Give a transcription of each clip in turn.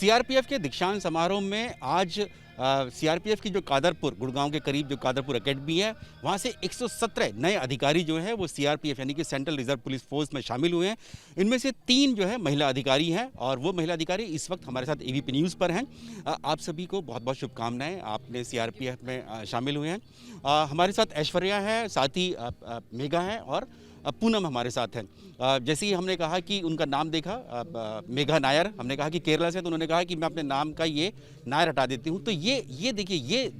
CRPF के दीक्षांत समारोह में आज सीआरपीएफ की जो कादरपुर गुड़गांव के करीब जो कादरपुर एकेडमी है, वहाँ से 117 नए अधिकारी जो हैं वो सीआरपीएफ यानी कि सेंट्रल रिजर्व पुलिस फोर्स में शामिल हुए हैं। इनमें से 3 जो है महिला अधिकारी हैं और वो महिला अधिकारी इस वक्त हमारे साथ एबीपी न्यूज़ पर हैं। आप सभी को बहुत बहुत शुभकामनाएं, आपने सीआरपीएफ में शामिल हुए हैं। हमारे साथ ऐश्वर्या है, साथ ही मेघा है और पूनम हमारे साथ हैं। जैसे ही हमने कहा कि उनका नाम देखा मेघा नायर, हमने कहा कि केरला से, तो उन्होंने कहा कि मैं अपने नाम का ये नायर हटा देती हूँ। तो ये देखिए, ये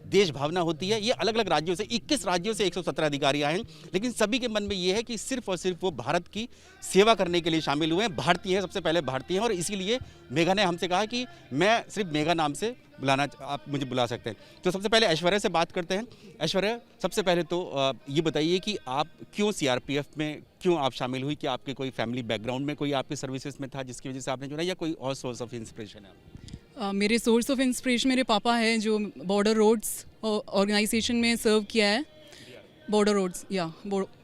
देश भावना होती है। ये अलग अलग राज्यों से 21 राज्यों से 117 अधिकारी आए हैं, लेकिन सभी के मन में ये है कि सिर्फ और सिर्फ वो भारत की सेवा करने के लिए शामिल हुए हैं। भारतीय हैं, सबसे पहले भारतीय हैं और इसीलिए मेघा ने हमसे कहा कि मैं सिर्फ मेघा नाम से बुलाना, आप मुझे बुला सकते हैं। तो सबसे पहले ऐश्वर्या से बात करते हैं। ऐश्वर्या, सबसे पहले तो ये बताइए कि आप क्यों सीआरपीएफ में क्यों आप शामिल हुई? कि आपके कोई फैमिली बैकग्राउंड में कोई आपके सर्विसेज में था जिसकी वजह से आपने चुना, या कोई और सोर्स ऑफ इंस्पिरेशन है? मेरे सोर्स ऑफ इंस्पिरेशन मेरे पापा हैं जो बॉर्डर रोड्स ऑर्गेनाइजेशन में सर्व किया है। बॉर्डर रोड्स या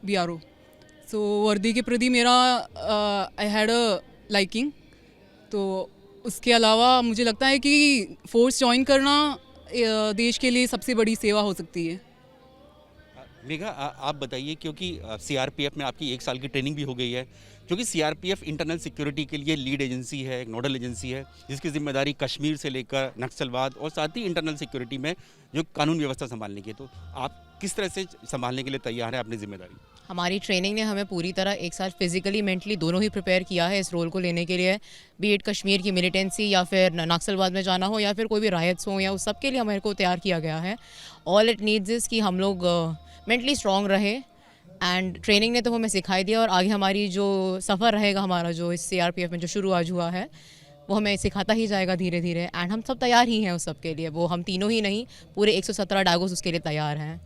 BRO। सो वर्दी के प्रति मेरा आई हैड अ लाइकिंग। तो उसके अलावा मुझे लगता है कि फोर्स ज्वाइन करना देश के लिए सबसे बड़ी सेवा हो सकती है। मेघा, आप बताइए, क्योंकि सीआरपीएफ में आपकी 1 साल की ट्रेनिंग भी हो गई है, क्योंकि सीआरपीएफ इंटरनल सिक्योरिटी के लिए लीड एजेंसी है, एक नोडल एजेंसी है जिसकी जिम्मेदारी कश्मीर से लेकर नक्सलवाद और साथ ही इंटरनल सिक्योरिटी में जो कानून व्यवस्था संभालने की है। तो आप किस तरह से संभालने के लिए तैयार हैं अपनी जिम्मेदारी? हमारी ट्रेनिंग ने हमें पूरी तरह 1 साल फिजिकली मेंटली दोनों ही प्रिपेयर किया है इस रोल को लेने के लिए। बी एड कश्मीर की मिलिटेंसी या फिर नक्सलवाद में जाना हो या फिर कोई भी रायट्स हो, या उस सब के लिए हमारे को तैयार किया गया है। ऑल इट नीड्स इज़ कि हम लोग मेंटली स्ट्रॉन्ग रहे, एंड ट्रेनिंग ने तो हमें सिखाई दिया और आगे हमारी जो सफ़र रहेगा हमारा जो इस सीआरपीएफ में जो शुरू आज हुआ है वो हमें सिखाता ही जाएगा धीरे धीरे। एंड हम सब तैयार ही हैं उस सब के लिए। वो हम तीनों ही नहीं, पूरे 117 डागोस उसके लिए तैयार हैं।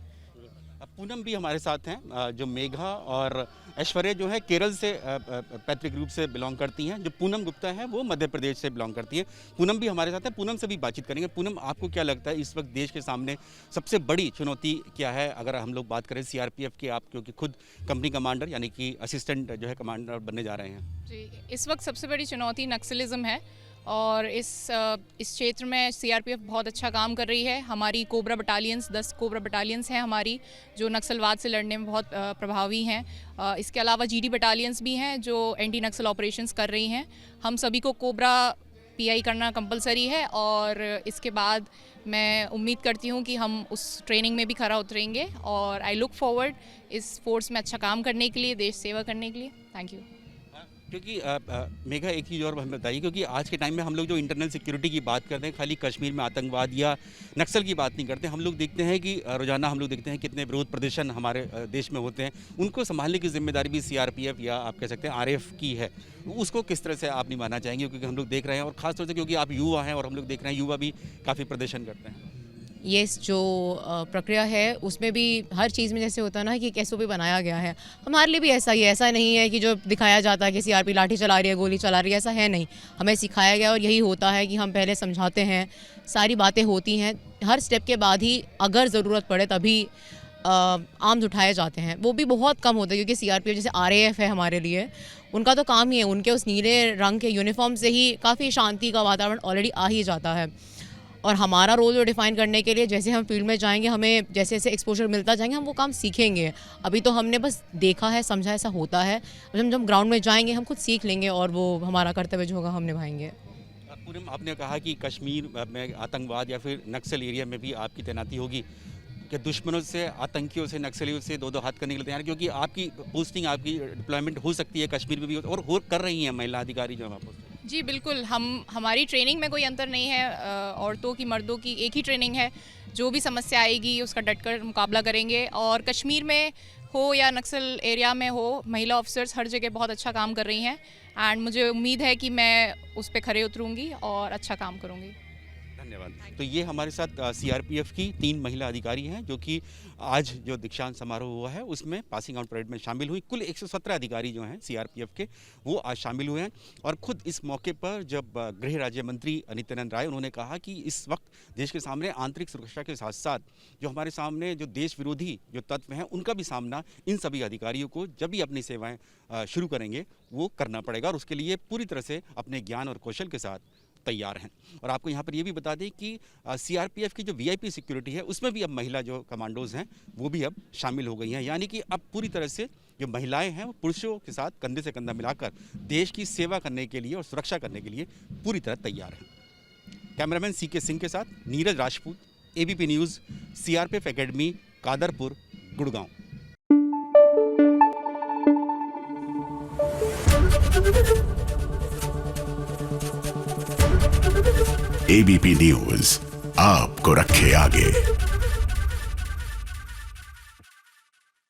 पूनम भी हमारे साथ हैं। जो मेघा और ऐश्वर्या जो है केरल से पैतृक रूप से बिलोंग करती हैं। जो पूनम गुप्ता है वो मध्य प्रदेश से बिलोंग करती है। पूनम भी हमारे साथ है, पूनम से भी बातचीत करेंगे। पूनम, आपको क्या लगता है इस वक्त देश के सामने सबसे बड़ी चुनौती क्या है? अगर हम लोग बात करें सीआरपीएफ की, आप क्योंकि खुद कंपनी कमांडर यानी कि असिस्टेंट जो है कमांडर बनने जा रहे हैं। जी, इस वक्त सबसे बड़ी चुनौती नक्सलिज्म है और इस क्षेत्र में सीआरपीएफ बहुत अच्छा काम कर रही है। हमारी कोबरा बटालियंस 10 कोबरा बटालियंस हैं हमारी, जो नक्सलवाद से लड़ने में बहुत प्रभावी हैं। इसके अलावा जीडी बटालियंस भी हैं जो एंटी नक्सल ऑपरेशंस कर रही हैं। हम सभी को कोबरा पीआई करना कंपलसरी है और इसके बाद मैं उम्मीद करती हूँ कि हम उस ट्रेनिंग में भी खरा उतरेंगे और आई लुक फॉरवर्ड इस फोर्स में अच्छा काम करने के लिए, देश सेवा करने के लिए। Thank you. क्योंकि मेघा, एक चीज़ और हमें बताइए, क्योंकि आज के टाइम में हम लोग जो इंटरनल सिक्योरिटी की बात करते हैं, खाली कश्मीर में आतंकवाद या नक्सल की बात नहीं करते। हम लोग देखते हैं कि रोज़ाना हम लोग देखते हैं कितने विरोध प्रदर्शन हमारे देश में होते हैं। उनको संभालने की जिम्मेदारी भी सीआरपीएफ या आप कह सकते हैं आरएएफ की है। उसको किस तरह से आप निभाना चाहेंगे? क्योंकि हम लोग देख रहे हैं, और ख़ासतौर से क्योंकि आप युवा हैं और हम लोग देख रहे हैं युवा भी काफ़ी प्रदर्शन करते हैं। ये जो प्रक्रिया है उसमें भी हर चीज़ में जैसे होता है ना कि एक SOP बनाया गया है, हमारे लिए भी ऐसा ही है। ऐसा नहीं है कि जो दिखाया जाता है कि सीआरपी लाठी चला रही है, गोली चला रही है, ऐसा है नहीं। हमें सिखाया गया और यही होता है कि हम पहले समझाते हैं, सारी बातें होती हैं, हर स्टेप के बाद ही अगर ज़रूरत पड़े तभी आर्म्स उठाए जाते हैं। वो भी बहुत कम होता है क्योंकि सीआरपीएफ जैसे RAF है हमारे लिए, उनका तो काम ही है, उनके उस नीले रंग के यूनिफॉर्म से ही काफ़ी शांति का वातावरण ऑलरेडी आ ही जाता है। और हमारा रोल जो डिफ़ाइन करने के लिए जैसे हम फील्ड में जाएंगे, हमें जैसे जैसे एक्सपोजर मिलता जाएंगे हम वो काम सीखेंगे। अभी तो हमने बस देखा है, समझा ऐसा होता है। जब ग्राउंड में जाएंगे हम खुद सीख लेंगे और वो हमारा कर्तव्य जो होगा हम निभाएंगे। पूनम, आपने कहा कि कश्मीर में आतंकवाद या फिर नक्सल एरिया में भी आपकी तैनाती होगी। कि दुश्मनों से, आतंकियों से, नक्सलियों से दो हाथ करने के लिए तैयार, क्योंकि आपकी पोस्टिंग, आपकी डिप्लॉयमेंट हो सकती है कश्मीर में भी और हो कर रही हैं महिला अधिकारी जो है। जी बिल्कुल, हमारी ट्रेनिंग में कोई अंतर नहीं है। औरतों की, मर्दों की एक ही ट्रेनिंग है। जो भी समस्या आएगी उसका डटकर मुकाबला करेंगे। और कश्मीर में हो या नक्सल एरिया में हो, महिला ऑफिसर्स हर जगह बहुत अच्छा काम कर रही हैं एंड मुझे उम्मीद है कि मैं उस पर खरे उतरूँगी और अच्छा काम करूँगी। धन्यवाद। तो ये हमारे साथ सीआरपीएफ की 3 महिला अधिकारी हैं जो कि आज जो दीक्षांत समारोह हुआ है उसमें पासिंग आउट परेड में शामिल हुई। कुल 117 अधिकारी जो हैं सीआरपीएफ के, वो आज शामिल हुए हैं। और खुद इस मौके पर जब गृह राज्य मंत्री नित्यानंद राय, उन्होंने कहा कि इस वक्त देश के सामने आंतरिक सुरक्षा के साथ साथ जो हमारे सामने जो देश विरोधी जो तत्व हैं उनका भी सामना इन सभी अधिकारियों को जब भी अपनी सेवाएं शुरू करेंगे वो करना पड़ेगा और उसके लिए पूरी तरह से अपने ज्ञान और कौशल के साथ तैयार हैं। और आपको यहाँ पर ये भी बता दें कि सीआरपीएफ की जो वीआईपी सिक्योरिटी है उसमें भी अब महिला जो कमांडोज हैं वो भी अब शामिल हो गई हैं, यानी कि अब पूरी तरह से जो महिलाएं हैं वो पुरुषों के साथ कंधे से कंधा मिलाकर देश की सेवा करने के लिए और सुरक्षा करने के लिए पूरी तरह तैयार हैं। कैमरामैन सीके सिंह के साथ Neeraj Rajput, ABP news, CRPF academy, Kadarpur, Gurgaon. ABP news आपको रखे आगे।